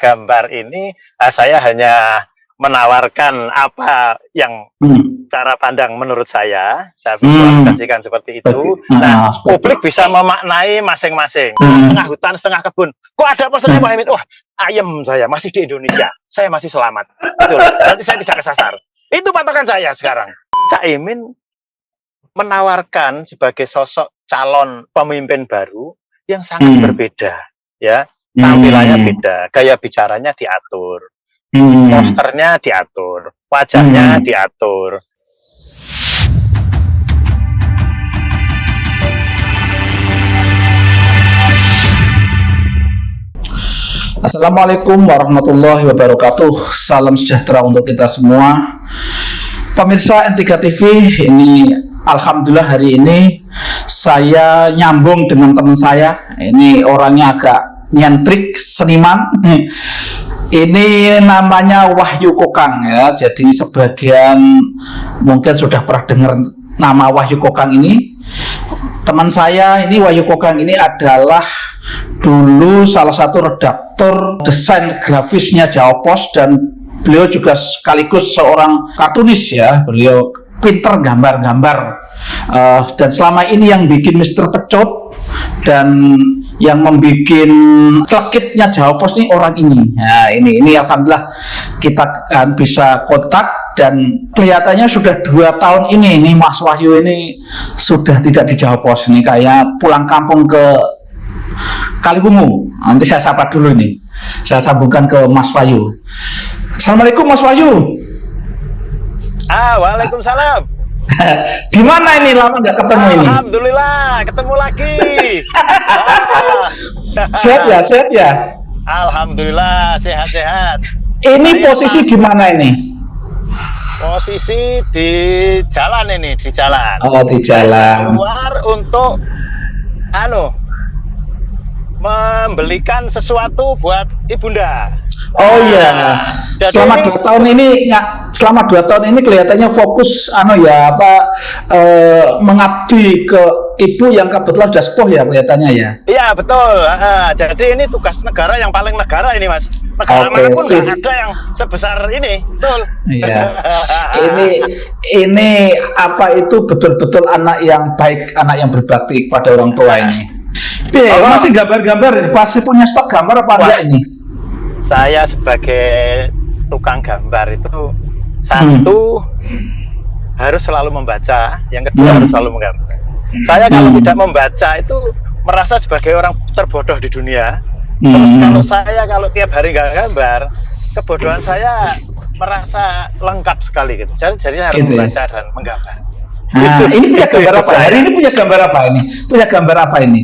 gambar ini saya hanya menawarkan apa yang cara pandang menurut saya visualisasikan seperti itu. Nah, publik bisa memaknai masing-masing. Setengah hutan, setengah kebun. Kok ada pesannya Muhammad? Wah, ayam saya masih di Indonesia. Saya masih selamat. Betul. Berarti saya tidak kesasar. Itu patokan saya sekarang. Caimin menawarkan sebagai sosok calon pemimpin baru yang sangat berbeda, ya. Tampilannya beda, gaya bicaranya diatur. Posternya diatur, wajahnya diatur. Assalamualaikum warahmatullahi wabarakatuh. Salam sejahtera untuk kita semua. Pemirsa N3 TV, ini alhamdulillah hari ini saya nyambung dengan teman saya. Ini orangnya agak nyentrik, seniman. Ini namanya Wahyu Kokang, ya. Jadi sebagian mungkin sudah pernah dengar nama Wahyu Kokang ini. Teman saya ini, Wahyu Kokang ini adalah dulu salah satu redaktor desain grafisnya Jawa Pos, dan beliau juga sekaligus seorang kartunis, ya. Beliau pinter gambar-gambar, dan selama ini yang bikin Mr. Pecut dan yang membuat celekitnya Jawa Pos ini orang ini. Nah, ini alhamdulillah kita bisa kontak, dan kelihatannya sudah 2 tahun ini Mas Wahyu ini sudah tidak di Jawa Pos, ini kayak pulang kampung ke Kaliwungu. Nanti saya sapa dulu nih. Saya sambungkan ke Mas Wahyu. Assalamualaikum Mas Wahyu. Waalaikumsalam. Di mana ini, lama nggak ketemu ini? Alhamdulillah, ketemu lagi. Sehat ya, sehat ya. Alhamdulillah, sehat-sehat. Ini posisi di mana ini? Posisi di jalan ini, di jalan. Oh, di jalan. Keluar untuk membelikan sesuatu buat ibunda. Oh iya. Selama 2 tahun ini kelihatannya fokus mengabdi ke ibu yang kebetulan sudah sepuh, ya, kelihatannya, ya. Iya, betul. Jadi ini tugas negara yang paling negara ini, Mas. Negara manapun nggak ada yang sebesar ini, betul. Iya. ini itu betul-betul anak yang baik, anak yang berbakti pada orang tua ini. Masih gambar-gambar ini, pasti punya stok gambar apa enggak ini? Saya sebagai tukang gambar itu satu harus selalu membaca, yang kedua harus selalu menggambar. Saya kalau tidak membaca itu merasa sebagai orang terbodoh di dunia. Terus kalau tiap hari nggak gambar, kebodohan saya merasa lengkap sekali gitu. Jadi harus membaca dan menggambar. Ini punya gambar apa? Hari ini punya gambar apa ini? Punya gambar apa ini?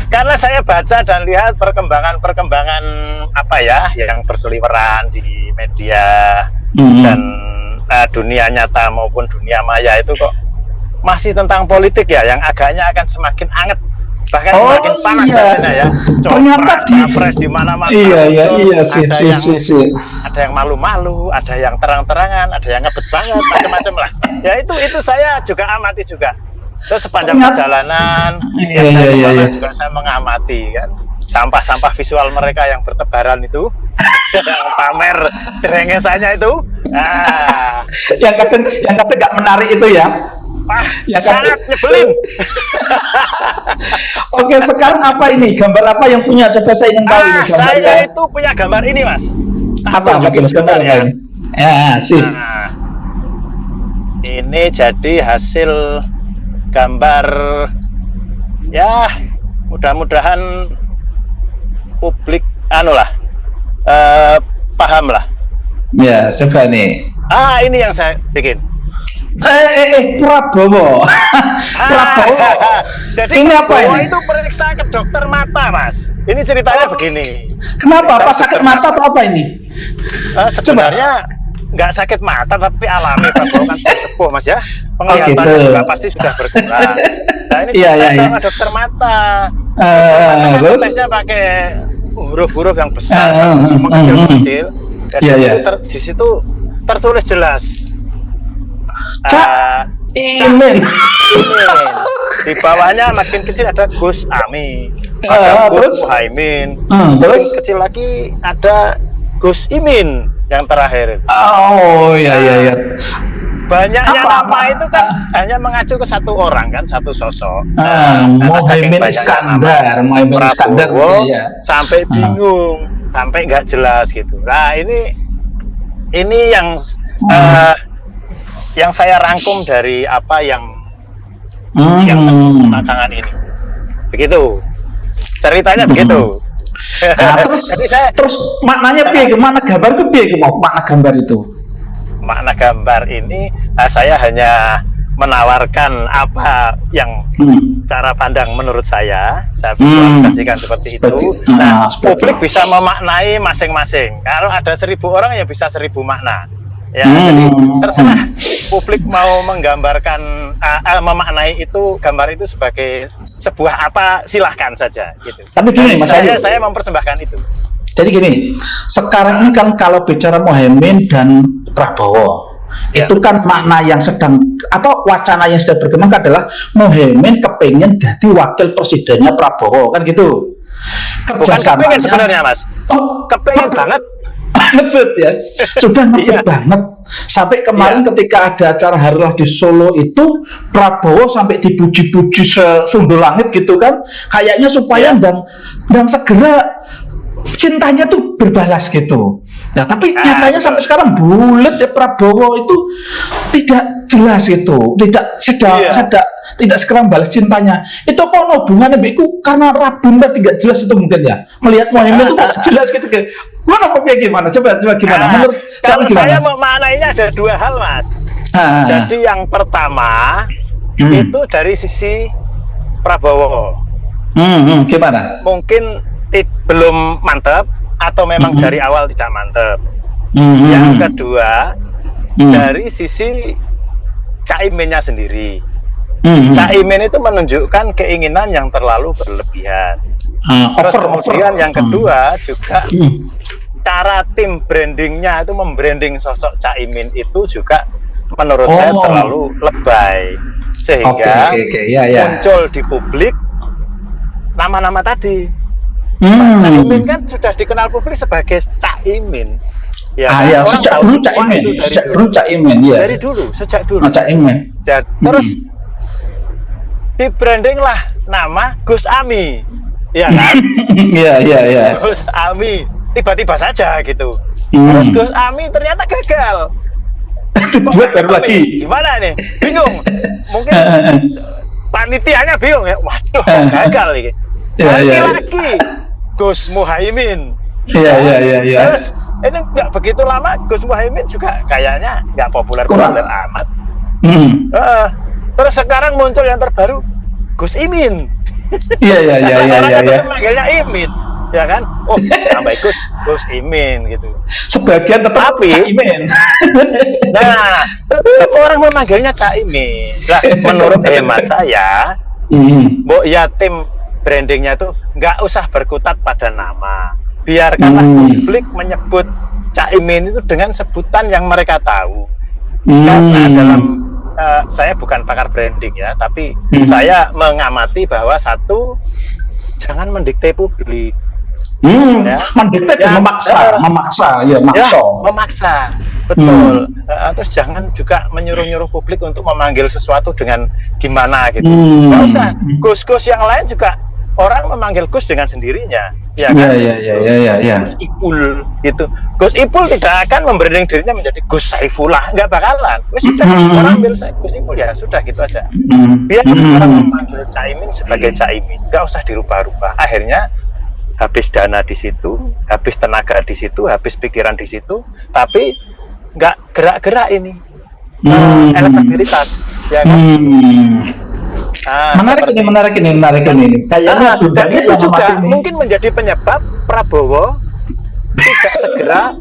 Karena saya baca dan lihat perkembangan yang berseliweran di media dan dunia nyata maupun dunia maya itu kok masih tentang politik, ya, yang agaknya akan semakin anget, bahkan semakin panas ya. Ternyata di mana-mana. Iya, ada yang malu-malu, ada yang terang-terangan, ada yang ngebet banget, macam-macam lah. Ya itu saya juga amati juga. Terus sepanjang perjalanan juga saya mengamati, kan, sampah-sampah visual mereka yang bertebaran itu, yang pamer drengesanya itu, yang kata nggak menarik itu, ya. Sangat nyebelin. Oke, sekarang apa ini? Gambar apa yang punya? Coba saya ingin tahu ini. Saya itu punya gambar ini, Mas. Apa sebentar ya? Ya, sip. Ini jadi hasil gambar, ya, mudah-mudahan publik paham lah. Ya, coba nih. Ini yang saya bikin. Prabowo. Prabowo. Jadi ini apa ini? Itu periksa ke dokter mata, Mas. Ini ceritanya begini. Kenapa? Apa sakit mata atau apa ini? Sebenarnya nggak sakit mata, tapi alami. Prabowo kan sudah sepuh, Mas, ya. Penglihatannya juga pasti sudah berkurang. Nah, ini sama dokter mata. Terus tesnya pakai huruf-huruf yang besar, mengecil-kecil. Jadi di situ tertulis jelas. Imin. Di bawahnya makin kecil ada Gus Ami, ada Gus Muhaimin, terus kecil lagi ada Gus Imin yang terakhir. Oh iya. Banyaknya nama itu kan hanya mengacu ke satu orang kan, satu sosok. Muhaimin Iskandar, Prabowo ya. Sampai bingung, sampai nggak jelas gitu. Nah ini yang saya rangkum dari apa yang belakangan ini. Begitu ceritanya begitu. Nah, terus maknanya piye? Mana gambar ke piye mau makna gambar itu? Makna gambar ini saya hanya menawarkan apa yang cara pandang menurut saya visualisasikan seperti itu. Nah, publik bisa memaknai masing-masing. Kalau ada 1.000 orang ya bisa 1.000 makna. Ya, jadi terserah publik mau menggambarkan memaknai itu gambar itu sebagai sebuah apa, silahkan saja gitu. Tapi gini Mas Ayu, saya mempersembahkan itu. Jadi gini, sekarang ini kan kalau bicara Muhaimin dan Prabowo, itu kan makna yang sedang atau wacana yang sedang berkembang adalah Muhaimin kepengen jadi wakil presidennya Prabowo, kan gitu. Bukan kepengen sebenarnya Mas. Kepengen banget. Ngebet ya, sudah ngebet banget. Sampai kemarin ketika ada acara Harlah di Solo itu, Prabowo sampai dipuji-puji sesundul langit gitu kan, kayaknya supaya dan segera cintanya tuh berbalas gitu. Nah, tapi nyatanya sampai sekarang bulat ya, Prabowo itu tidak jelas gitu, tidak segera balas cintanya. Itu apa hubungannya begitu karena Rabun tidak jelas itu mungkin ya. Melihat Muhaimin itu tidak jelas gitu kan. Mana gimana? Coba gimana? Menurut kalau saya memaknainya ada 2 hal, Mas. Jadi yang pertama itu dari sisi Prabowo. Gimana? Mungkin belum mantap atau memang dari awal tidak mantap. Yang kedua dari sisi Caiminnya sendiri. Caimin itu menunjukkan keinginan yang terlalu berlebihan. Terus kemudian yang kedua juga cara tim brandingnya itu membranding sosok Caimin itu juga menurut saya terlalu lebay sehingga muncul di publik nama-nama tadi. Caimin kan sudah dikenal publik sebagai Caimin. Ya, sejak dulu Caimin, ya. Dari dulu, sejak dulu. Caimin. Terus di branding lah nama Gus Ami, ya kan? Iya. Gus Ami tiba-tiba saja gitu. Terus Gus Ami ternyata gagal. Dibuat baru lagi. Gimana nih? Bingung. Mungkin panitianya bingung ya. Waduh, gagal ini. Lagi Gus Muhaimin. Iya. Terus ini nggak begitu lama Gus Muhaimin juga kayaknya nggak populer amat. Terus sekarang muncul yang terbaru Gus Imin. Iya. Manggilnya Imin, ya kan? Oh, tambah Gus Imin gitu. Sebagian tetap Caimin. Nah, tetap orang memanggilnya Caimin. Nah, menurut hemat saya, ya tim brandingnya tuh nggak usah berkutat pada nama. Biarkanlah publik menyebut Caimin itu dengan sebutan yang mereka tahu. Karena dalam saya bukan pakar branding ya, tapi saya mengamati bahwa satu, jangan mendikte publik. Mendikte memaksa, betul. Terus jangan juga menyuruh-nyuruh publik untuk memanggil sesuatu dengan gimana gitu. Nggak usah. Gus-gus yang lain juga orang memanggil Gus dengan sendirinya, ya kan? Gus Ipul gitu. Gus Ipul tidak akan membranding dirinya menjadi Gus Saifullah, nggak bakalan. Sudah orang ambil Gus Ipul ya sudah gitu aja. Biar orang memanggil Caimin sebagai Caimin, nggak usah dirubah-rubah. Akhirnya habis dana di situ, habis tenaga di situ, habis pikiran di situ, tapi nggak gerak-gerak ini elektabilitas, ya kan? Menarik ini. Kayaknya dan itu juga mungkin menjadi penyebab Prabowo tidak segera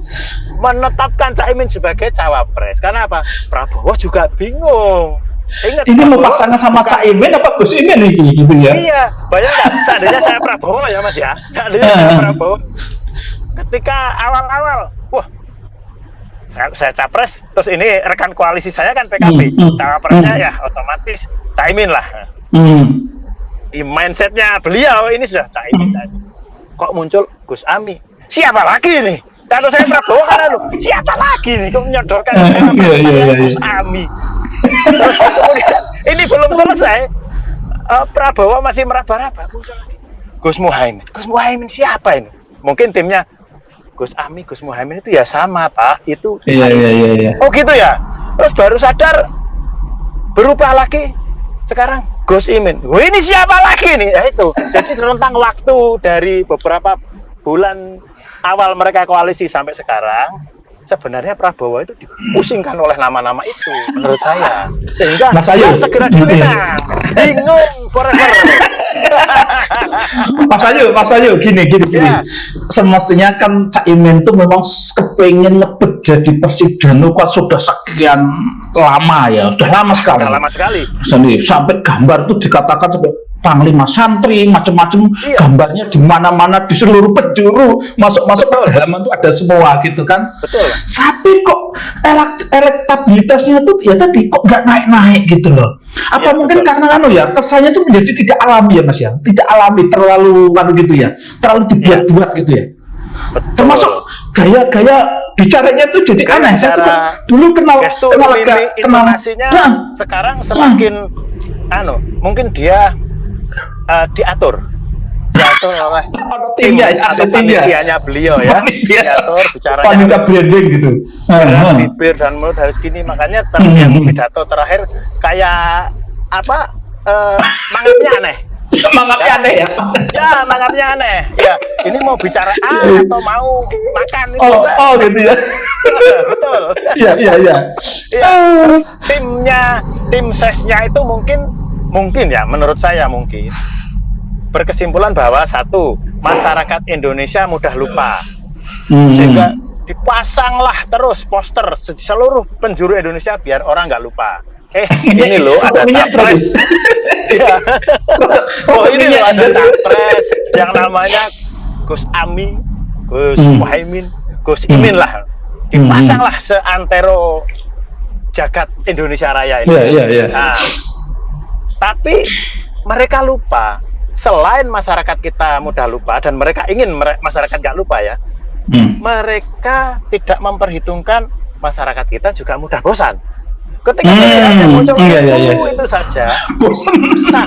menetapkan Caimin sebagai cawapres. Karena apa? Prabowo juga bingung. Ingat, ini mau pasangan sama Caimin apa Gus Imin ini gitu ya? Iya, bayangkan seandainya saya Prabowo ya Mas ya. Seandainya saya Prabowo, ketika awal-awal, wah, saya capres, terus ini rekan koalisi saya kan PKB, cawapresnya ya otomatis Caimin lah. Di mindsetnya beliau ini sudah Caimin. Kok muncul Gus Ami? Siapa lagi nih? Kalau saya Prabowo kan siapa lagi nih? Kok menyodorkan Gus Ami? Terus kemudian ini belum selesai. Prabowo masih meraba-raba, muncul lagi Gus Muhaimin. Gus Muhaimin siapa ini? Mungkin timnya Gus Ami, Gus Muhaimin itu ya sama Pak. Itu Iya. Oh gitu ya. Terus baru sadar berubah lagi. Sekarang Gus Imin. Wah, ini siapa lagi nih? Ya itu. Jadi rentang waktu dari beberapa bulan awal mereka koalisi sampai sekarang, sebenarnya Prabowo itu dipusingkan oleh nama-nama itu menurut saya. Sehingga segera dipinang. Bingung forever. Mas Ayu, gini. Ya. Semestinya kan Caimin itu memang kepengen ngebet jadi presiden kan sudah sekian lama ya, sudah lama sekali. Sampai gambar itu dikatakan sampai panglima santri macam-macam, gambarnya di mana-mana di seluruh penjuru masuk halaman itu ada semua gitu kan. Betul. Tapi kok elektabilitasnya tuh ya tadi kok nggak naik-naik gitu loh. Apa mungkin karena kesannya tuh menjadi tidak alami ya Mas ya, tidak alami, terlalu gitu ya, terlalu dibuat-buat gitu ya. Betul. Termasuk gaya bicaranya tuh jadi aneh. Saya tuh dulu kenal intonasinya sekarang semakin mungkin dia diatur oleh panitianya beliau ya, diatur bicaranya panitia branding gitu, bibir dan mulut harus gini, makanya yang pidato terakhir kayak apa, mangatnya aneh. Mangatnya aneh ya? Ya, mangatnya aneh. Ya, ini mau bicara atau mau makan itu kan? Gitu ya. Betul. Iya. Ya, terus tim sesnya itu mungkin ya, menurut saya mungkin berkesimpulan bahwa satu, masyarakat Indonesia mudah lupa, sehingga dipasanglah terus poster di seluruh penjuru Indonesia biar orang nggak lupa. Ini loh ada capres. Ya. Ini loh ada capres yang namanya Gus Ami, Gus Muhaimin, Gus Imin lah. Dipasanglah seantero jagat Indonesia Raya ini. Iya. Nah, tapi mereka lupa, selain masyarakat kita mudah lupa dan mereka ingin masyarakat nggak lupa ya, mereka tidak memperhitungkan masyarakat kita juga mudah bosan. Ketika yang muncul itu saja bosan.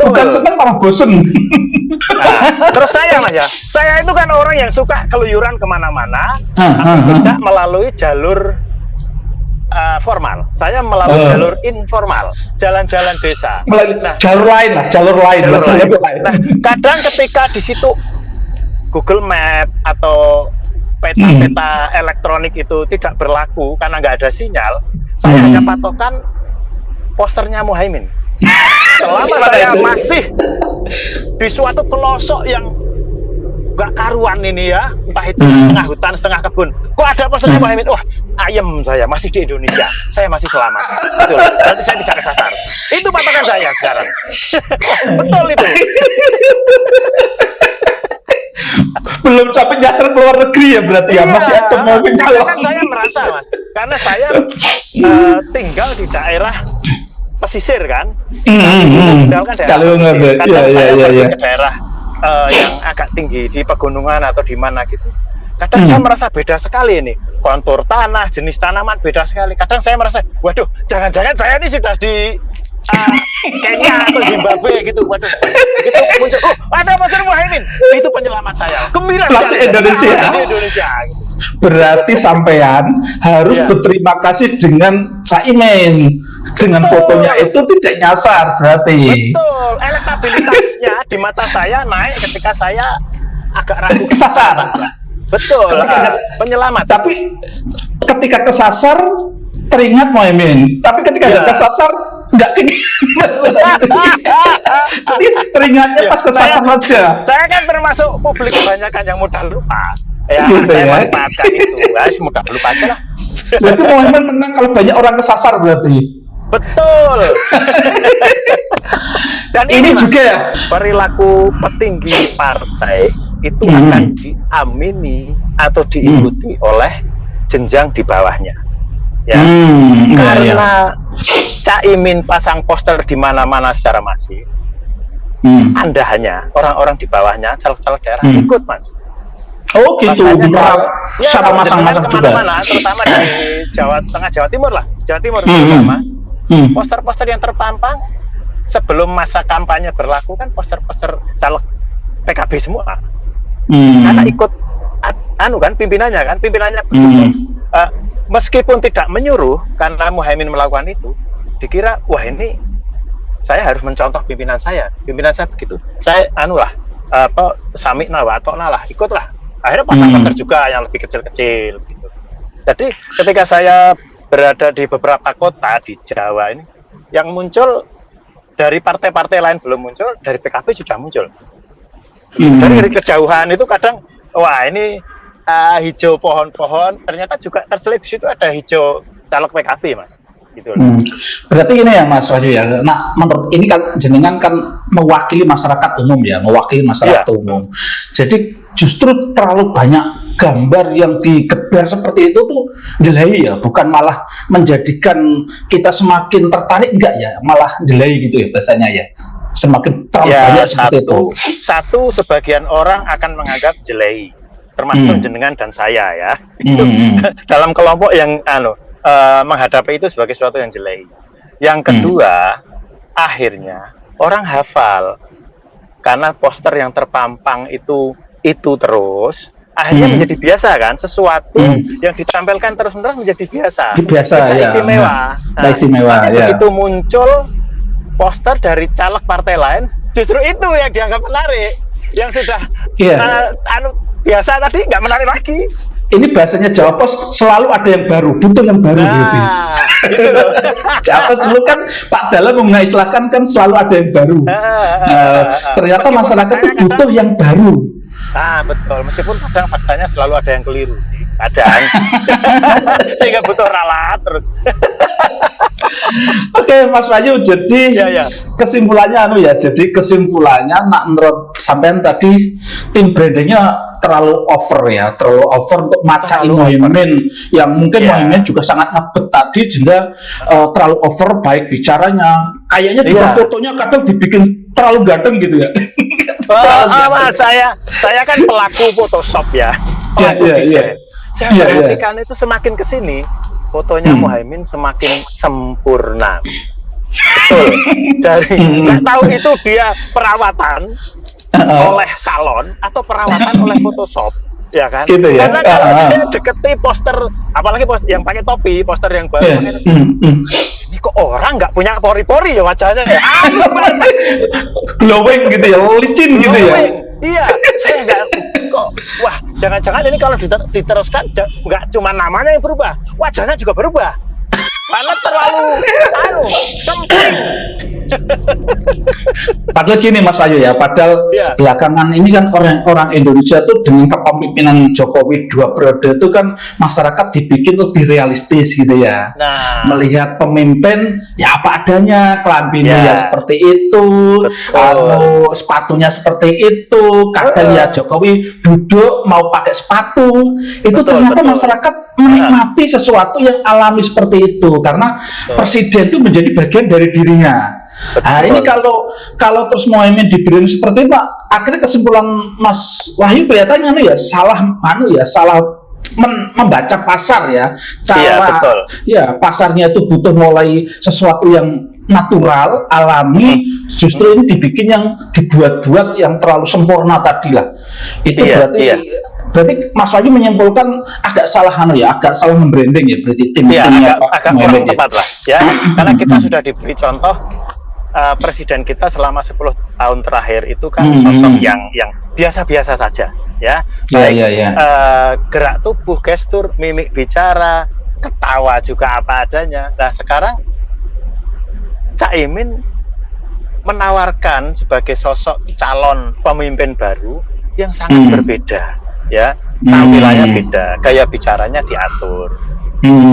Bukan senang malah bosan. Nah, terus saya Mas ya, saya itu kan orang yang suka keluyuran kemana-mana, tapi tidak melalui jalur formal. Saya melalui jalur informal, jalan-jalan desa. Jalur lain. Nah, kadang ketika di situ Google Map atau peta-peta elektronik itu tidak berlaku karena nggak ada sinyal, saya hanya patokan posternya Muhaimin. Selama saya masih di suatu pelosok yang gak karuan ini ya, entah itu setengah hutan, setengah kebun, kok ada posternya Muhaimin, wah ayem, saya masih di Indonesia, saya masih selamat. Betul, nanti saya tidak kesasar. Itu patokan saya sekarang. Betul itu. Belum sampai nyasar ke luar negeri ya berarti ya, masih ada momen kalau kan saya merasa Mas, karena saya tinggal di daerah pesisir kan, tinggalkan daerah pesisir. Kadang saya pergi ke daerah yang agak tinggi di pegunungan atau di mana gitu. Kadang saya merasa beda sekali ini, kontur tanah, jenis tanaman beda sekali. Kadang saya merasa, waduh, jangan-jangan saya ini sudah di Kenya atau Zimbabwe gitu, waduh, gitu muncul, ada poster Muhaimin, itu penyelamat saya, gembira sekali, Indonesia. Gitu. Berarti sampean harus berterima kasih dengan Caimin, dengan fotonya itu tidak nyasar berarti. Betul, elektabilitasnya di mata saya naik ketika saya agak ragu kesasar. Betul, penyelamat. Tapi ketika kesasar teringat Muhaimin, tapi ketika nggak kesasar nggak teringatnya pas kesasar aja. Saya kan termasuk publik kebanyakan yang mudah lupa. Ya, gitu saya manfaatkan itu, guys, mudah lupa aja lah. Berarti Muhaimin menang kalau banyak orang kesasar berarti. Betul. Dan ini juga ya perilaku petinggi partai itu akan diamini atau diikuti oleh jenjang di bawahnya. Ya, karena Cak Caimin pasang poster di mana-mana secara masif, Anda hanya orang-orang di bawahnya, caleg-caleg daerah ikut, Mas. Oh gitu, sama masang-masang juga. Kemana-mana, terutama di Jawa Tengah, Jawa Timur lah, Jawa Timur terutama. Poster-poster yang terpampang sebelum masa kampanye berlaku kan poster-poster caleg PKB semua. Karena ikut pimpinannya begitu. Meskipun tidak menyuruh, karena Muhaimin melakukan itu, dikira wah ini saya harus mencontoh pimpinan saya begitu. Saya samikna wa atokna lah, ikutlah. Akhirnya pasang poster juga yang lebih kecil-kecil gitu. Jadi ketika saya berada di beberapa kota di Jawa ini, yang muncul dari partai-partai lain belum muncul, dari PKB sudah muncul. Dari kejauhan itu kadang wah ini hijau pohon-pohon, ternyata juga terselip situ ada hijau caleg PKB, Mas. Gitu loh. Berarti ini ya Mas Wahyu ya. Nah, menurut ini kan jenengan kan mewakili masyarakat umum ya, umum. Jadi justru terlalu banyak gambar yang digeber seperti itu tuh jelahi ya, bukan malah menjadikan kita semakin tertarik, enggak ya, malah jelahi gitu ya bahasanya ya. Semakin terlalu banyak seperti itu. Satu sebagian orang akan menganggap jelahi, termasuk jenengan dan saya ya. Dalam kelompok yang menghadapi itu sebagai sesuatu yang jelek. Yang kedua, akhirnya orang hafal karena poster yang terpampang itu terus, akhirnya menjadi biasa kan, sesuatu yang ditampilkan terus-menerus menjadi biasa. Tidak istimewa. Begitu muncul poster dari caleg partai lain, justru itu yang dianggap menarik, yang sudah biasa tadi nggak menarik lagi. Ini bahasanya Jawa Pos, selalu ada yang baru, butuh yang baru berarti. Jawa dulu kan Pak Dahlan mengistilahkan kan selalu ada yang baru. Ternyata masyarakat itu butuh yang baru. Betul, meskipun kadang faktanya selalu ada yang keliru sih, kadang. Sehingga butuh ralat terus. Oke, Mas Wahyu, jadi kesimpulannya kesimpulannya nak menurut sampean tadi tim brandingnya terlalu over untuk macain Muhaimin yang mungkin Muhaimin juga sangat ngebet tadi juga terlalu over baik bicaranya, kayaknya juga fotonya kadang dibikin terlalu ganteng gitu ya. Saya kan pelaku Photoshop ya, pelaku desain. Saya perhatikan itu semakin kesini fotonya Muhaimin semakin sempurna. Betul. Dari nggak tahu itu dia perawatan oleh salon atau perawatan oleh Photoshop, ya kan? Gitu ya? Karena kalau saya deketi poster, apalagi poster yang pakai topi, poster yang baru, ini kok orang nggak punya pori-pori ya wajahnya ya? Glowing gitu ya, licin gitu ya? Iya, saya nggak kok. Wah, jangan-jangan ini kalau diteruskan nggak cuma namanya yang berubah, wajahnya juga berubah. Karena terlalu kempling. Padahal gini Mas Wahyu ya, belakangan ini kan orang Indonesia tuh dengan kepemimpinan Jokowi 2 periode itu kan masyarakat dibikin lebih realistis gitu ya. Melihat pemimpin ya apa adanya, klambinya ya seperti itu, sepatunya seperti itu, kadang ya Jokowi duduk mau pakai sepatu, itu ternyata masyarakat menikmati sesuatu yang alami seperti itu karena presiden itu menjadi bagian dari dirinya. Ini kalau terus Muhaimin diberi seperti itu, akhirnya kesimpulan Mas Wahyu kelihatannya salah membaca pasar ya. Pasarnya itu butuh mulai sesuatu yang natural, alami, justru ini dibikin yang dibuat-buat yang terlalu sempurna tadi lah. Itu berarti Mas Wahyu menyimpulkan agak salah membranding ya, berarti timnya agak kurang tepat lah ya. Karena kita sudah diberi contoh presiden kita selama 10 tahun terakhir itu kan sosok yang biasa-biasa saja ya. Gerak tubuh, gestur, mimik bicara, ketawa juga apa adanya. Nah, sekarang Caimin menawarkan sebagai sosok calon pemimpin baru yang sangat berbeda ya. Tampilannya beda, gaya bicaranya diatur,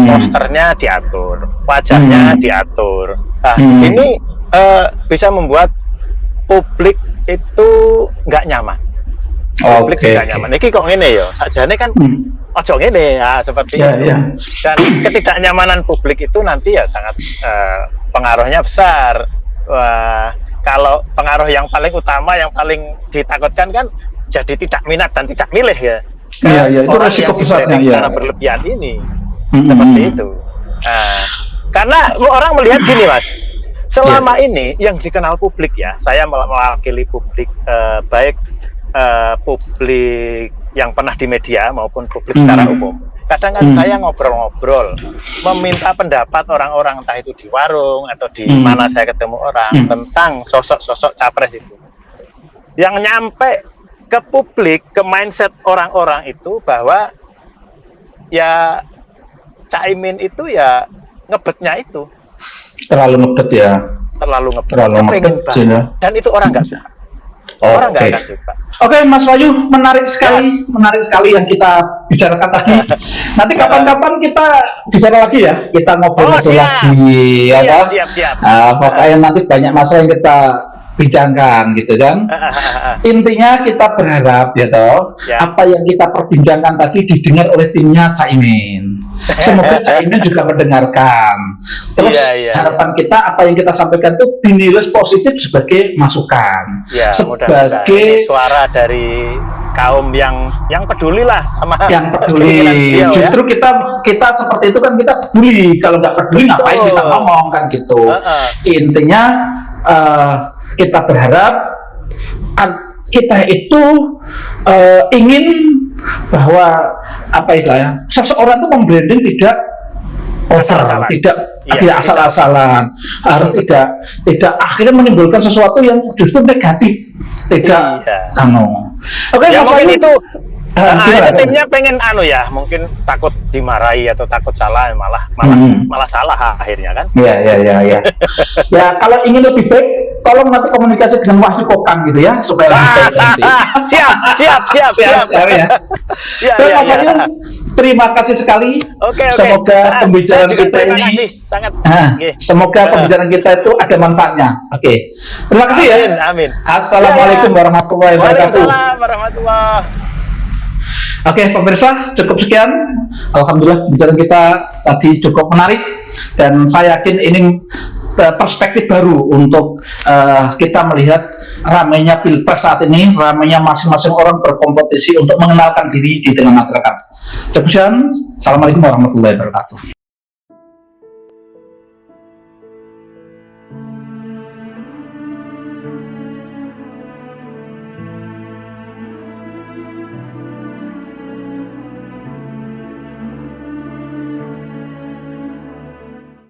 posternya diatur, wajahnya diatur. Nah, ini bisa membuat publik itu nggak nyaman. Publik nggak nyaman. Ini kok ngene ya, sajane kan ojo ngene ya, seperti itu. Dan ketidaknyamanan publik itu nanti ya sangat pengaruhnya besar. Wah, kalau pengaruh yang paling utama, yang paling ditakutkan kan jadi tidak minat dan tidak milih ya. Iya, itu Orang resiko yang besarnya di-branding ya. secara berlebihan ini, seperti itu. Nah, karena orang melihat gini Mas, selama ini yang dikenal publik ya, saya mewakili publik, baik publik yang pernah di media maupun publik secara umum. Kadang kan saya ngobrol-ngobrol, meminta pendapat orang-orang, entah itu di warung atau di mana saya ketemu orang, tentang sosok-sosok capres itu. Yang nyampe ke publik, ke mindset orang-orang itu bahwa ya Caimin itu ya ngebetnya itu. Terlalu ngebet ya. Terlalu ngebet. Terlalu ngebet sih ya. Dan itu orang nggak suka. Orang nggak akan suka. Oke, Mas Wahyu, menarik sekali yang kita bicarakan tadi. Nanti kapan-kapan kita bicara lagi ya, kita ngobrol lagi, ya kan? Siap. Pokoknya nanti banyak masalah yang kita bincangkan gitu kan. Intinya kita berharap ya toh, apa yang kita perbincangkan tadi didengar oleh timnya Caimin. Semoga Caimin juga mendengarkan. Terus harapan kita apa yang kita sampaikan itu dinilai positif sebagai masukan. Ya, sebagai suara dari kaum yang peduli lah sama yang peduli. Justru kita seperti itu kan, kita peduli. Kalau nggak peduli ngapain kita ngomong kan gitu. Intinya kita berharap kita itu ingin bahwa apa istilahnya, seseorang itu membranding tidak over, tidak asal-asalan, harus tidak akhirnya menimbulkan sesuatu yang justru negatif, tidak Oke, ya mungkin itu itu timnya pengen mungkin takut dimarahi atau takut salah, malah salah akhirnya kan. Iya. Ya kalau ingin lebih baik, tolong nanti komunikasi dengan Wahyu Kokang gitu ya, supaya lebih baik nanti. Siap ya. Terima kasih sekali. Semoga pembicaraan kita ini semoga pembicaraan kita itu ada manfaatnya. Oke. Terima kasih ya. Amin. Assalamualaikum warahmatullahi wabarakatuh. Waalaikumsalam warahmatullahi. Oke, pemirsa, cukup sekian. Alhamdulillah pembicaraan kita tadi cukup menarik, dan saya yakin ini perspektif baru untuk kita melihat ramainya pilpres saat ini, ramainya masing-masing orang berkompetisi untuk mengenalkan diri di tengah masyarakat. Cukup sekian. Assalamualaikum warahmatullahi wabarakatuh.